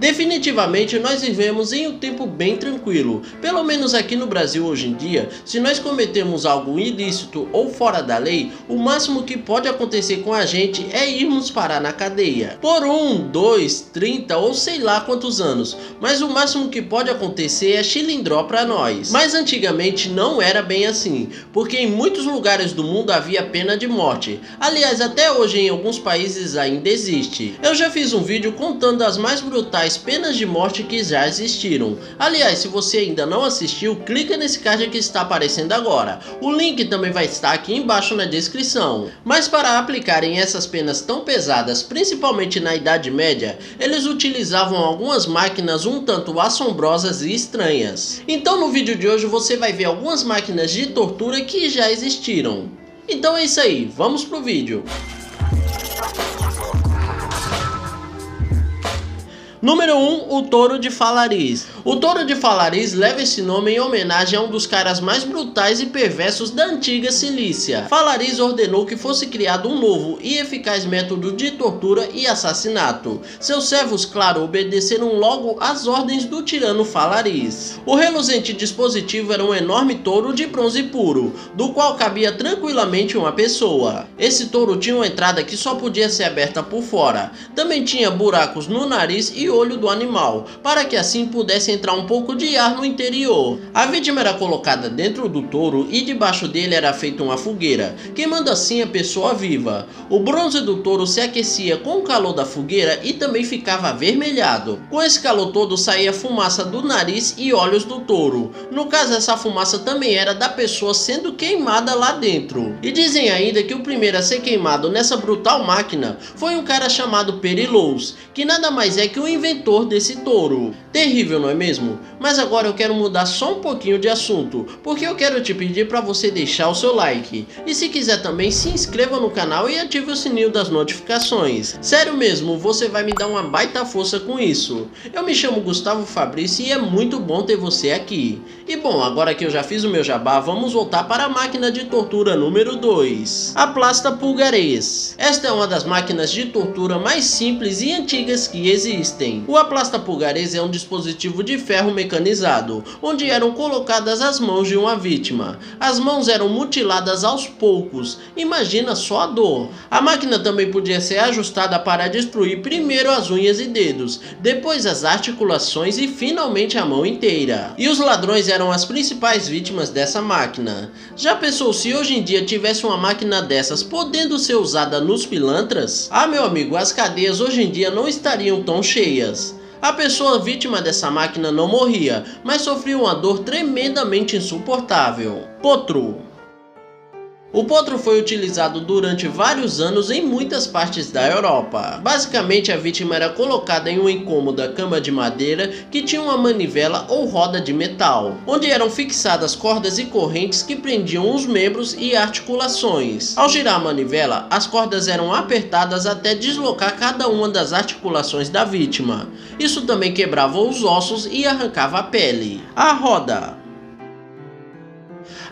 Definitivamente nós vivemos em um tempo bem tranquilo, pelo menos aqui no Brasil hoje em dia. Se nós cometemos algo ilícito ou fora da lei, o máximo que pode acontecer com a gente é irmos parar na cadeia. Por 1, 2, 30 ou sei lá quantos anos, mas o máximo que pode acontecer é chilindró pra nós. Mas antigamente não era bem assim, porque em muitos lugares do mundo havia pena de morte. Aliás, até hoje em alguns países ainda existe. Eu já fiz um vídeo contando as mais brutais penas de morte que já existiram. Aliás, se você ainda não assistiu, clica nesse card que está aparecendo agora. O link também vai estar aqui embaixo na descrição. Mas para aplicarem essas penas tão pesadas, principalmente na Idade Média, eles utilizavam algumas máquinas um tanto assombrosas e estranhas. Então no vídeo de hoje você vai ver algumas máquinas de tortura que já existiram. Então é isso aí, vamos pro vídeo. Número 1, o Touro de Falariz. O Touro de Falariz leva esse nome em homenagem a um dos caras mais brutais e perversos da antiga Cilícia. Falariz ordenou que fosse criado um novo e eficaz método de tortura e assassinato. Seus servos, claro, obedeceram logo às ordens do tirano Falariz. O reluzente dispositivo era um enorme touro de bronze puro, do qual cabia tranquilamente uma pessoa. Esse touro tinha uma entrada que só podia ser aberta por fora. Também tinha buracos no nariz e olho do animal, para que assim pudesse entrar um pouco de ar no interior. A vítima era colocada dentro do touro e debaixo dele era feita uma fogueira, queimando assim a pessoa viva. O bronze do touro se aquecia com o calor da fogueira e também ficava avermelhado. Com esse calor todo saía fumaça do nariz e olhos do touro. No caso, essa fumaça também era da pessoa sendo queimada lá dentro. E dizem ainda que o primeiro a ser queimado nessa brutal máquina foi um cara chamado Perilous, que nada mais é que o inventor desse touro. Terrível, não é mesmo? Mas agora eu quero mudar só um pouquinho de assunto, porque eu quero te pedir para você deixar o seu like. E se quiser também, se inscreva no canal e ative o sininho das notificações. Sério mesmo, você vai me dar uma baita força com isso. Eu me chamo Gustavo Fabrício e é muito bom ter você aqui. E bom, agora que eu já fiz o meu jabá, vamos voltar para a máquina de tortura número 2. A Plasta Pulgarês. Esta é uma das máquinas de tortura mais simples e antigas que existem. O Aplasta Pulgarês é um dispositivo de ferro mecanizado, onde eram colocadas as mãos de uma vítima. As mãos eram mutiladas aos poucos, imagina só a dor. A máquina também podia ser ajustada para destruir primeiro as unhas e dedos, depois as articulações e finalmente a mão inteira. E os ladrões eram as principais vítimas dessa máquina. Já pensou se hoje em dia tivesse uma máquina dessas podendo ser usada nos pilantras? Ah, meu amigo, as cadeias hoje em dia não estariam tão cheias. A pessoa vítima dessa máquina não morria, mas sofria uma dor tremendamente insuportável. Potro. O potro foi utilizado durante vários anos em muitas partes da Europa. Basicamente, a vítima era colocada em uma incômoda cama de madeira que tinha uma manivela ou roda de metal, onde eram fixadas cordas e correntes que prendiam os membros e articulações. Ao girar a manivela, as cordas eram apertadas até deslocar cada uma das articulações da vítima. Isso também quebrava os ossos e arrancava a pele. A roda.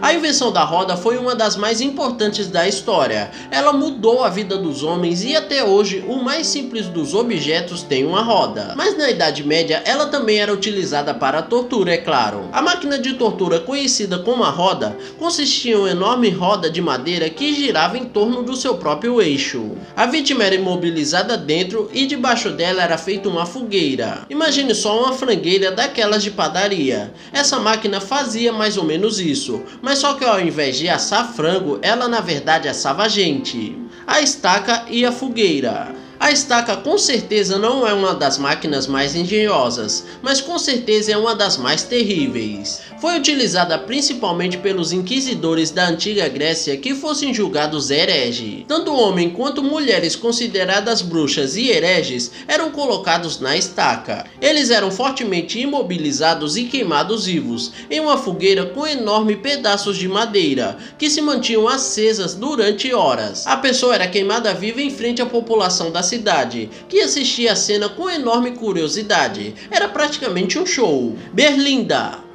A invenção da roda foi uma das mais importantes da história. Ela mudou a vida dos homens e até hoje o mais simples dos objetos tem uma roda. Mas na Idade Média ela também era utilizada para a tortura, é claro. A máquina de tortura conhecida como a roda consistia em uma enorme roda de madeira que girava em torno do seu próprio eixo. A vítima era imobilizada dentro e debaixo dela era feita uma fogueira. Imagine só uma frangueira daquelas de padaria. Essa máquina fazia mais ou menos isso. Mas só que ao invés de assar frango, ela na verdade assava gente. A estaca e a fogueira. A estaca com certeza não é uma das máquinas mais engenhosas, mas com certeza é uma das mais terríveis. Foi utilizada principalmente pelos inquisidores da antiga Grécia que fossem julgados hereges. Tanto homens quanto mulheres consideradas bruxas e hereges eram colocados na estaca. Eles eram fortemente imobilizados e queimados vivos em uma fogueira com enormes pedaços de madeira que se mantinham acesas durante horas. A pessoa era queimada viva em frente à população da cidade, que assistia a cena com enorme curiosidade. Era praticamente um show. Berlinda.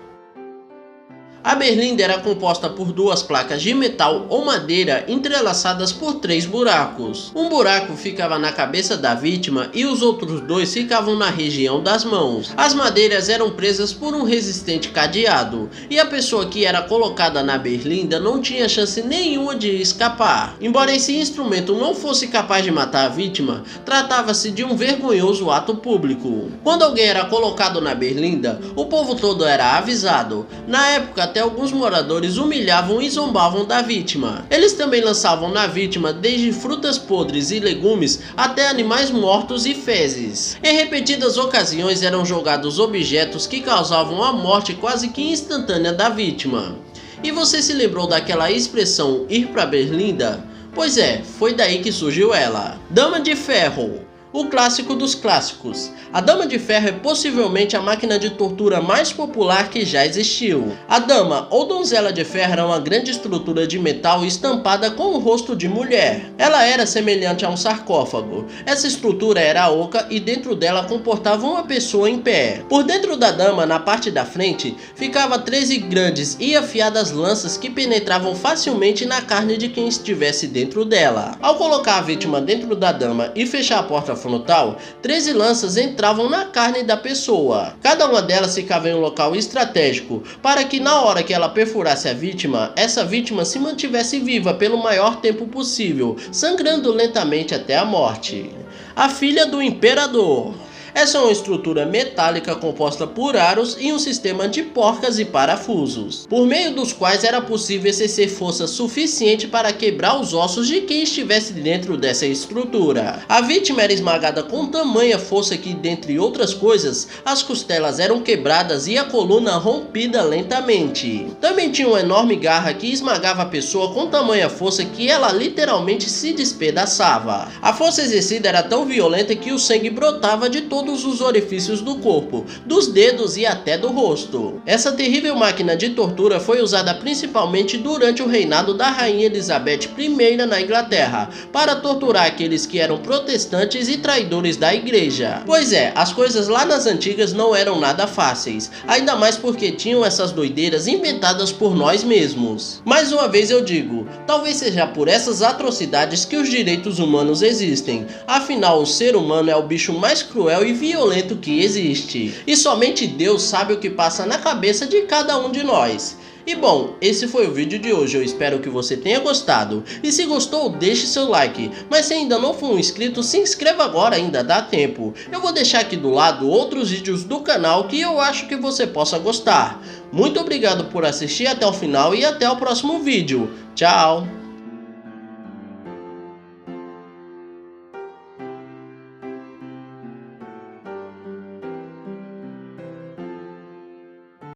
A berlinda era composta por duas placas de metal ou madeira entrelaçadas por 3 buracos. Um buraco ficava na cabeça da vítima e os outros 2 ficavam na região das mãos. As madeiras eram presas por um resistente cadeado e a pessoa que era colocada na berlinda não tinha chance nenhuma de escapar. Embora esse instrumento não fosse capaz de matar a vítima, tratava-se de um vergonhoso ato público. Quando alguém era colocado na berlinda, o povo todo era avisado. Na época, até alguns moradores humilhavam e zombavam da vítima. Eles também lançavam na vítima desde frutas podres e legumes até animais mortos e fezes. Em repetidas ocasiões eram jogados objetos que causavam a morte quase que instantânea da vítima. E você se lembrou daquela expressão ir pra berlinda? Pois é, foi daí que surgiu ela. Dama de Ferro. O clássico dos clássicos. A Dama de Ferro é possivelmente a máquina de tortura mais popular que já existiu. A dama ou donzela de ferro era uma grande estrutura de metal estampada com o rosto de mulher. Ela era semelhante a um sarcófago. Essa estrutura era oca e dentro dela comportava uma pessoa em pé. Por dentro da dama, na parte da frente, ficava 13 grandes e afiadas lanças que penetravam facilmente na carne de quem estivesse dentro dela. Ao colocar a vítima dentro da dama e fechar a porta frontal, 13 lanças entravam na carne da pessoa. Cada uma delas ficava em um local estratégico, para que na hora que ela perfurasse a vítima, essa vítima se mantivesse viva pelo maior tempo possível, sangrando lentamente até a morte. A filha do imperador. Essa é uma estrutura metálica composta por aros e um sistema de porcas e parafusos, por meio dos quais era possível exercer força suficiente para quebrar os ossos de quem estivesse dentro dessa estrutura. A vítima era esmagada com tamanha força que, dentre outras coisas, as costelas eram quebradas e a coluna rompida lentamente. Também tinha uma enorme garra que esmagava a pessoa com tamanha força que ela literalmente se despedaçava. A força exercida era tão violenta que o sangue brotava de todos os orifícios do corpo, dos dedos e até do rosto. Essa terrível máquina de tortura foi usada principalmente durante o reinado da Rainha Elizabeth I na Inglaterra, para torturar aqueles que eram protestantes e traidores da igreja. Pois é, as coisas lá nas antigas não eram nada fáceis, ainda mais porque tinham essas doideiras inventadas por nós mesmos. Mais uma vez eu digo, talvez seja por essas atrocidades que os direitos humanos existem, afinal o ser humano é o bicho mais cruel e violento que existe. E somente Deus sabe o que passa na cabeça de cada um de nós. E bom, esse foi o vídeo de hoje, eu espero que você tenha gostado. E se gostou, deixe seu like. Mas se ainda não for um inscrito, se inscreva agora, ainda dá tempo. Eu vou deixar aqui do lado outros vídeos do canal que eu acho que você possa gostar. Muito obrigado por assistir até o final e até o próximo vídeo. Tchau!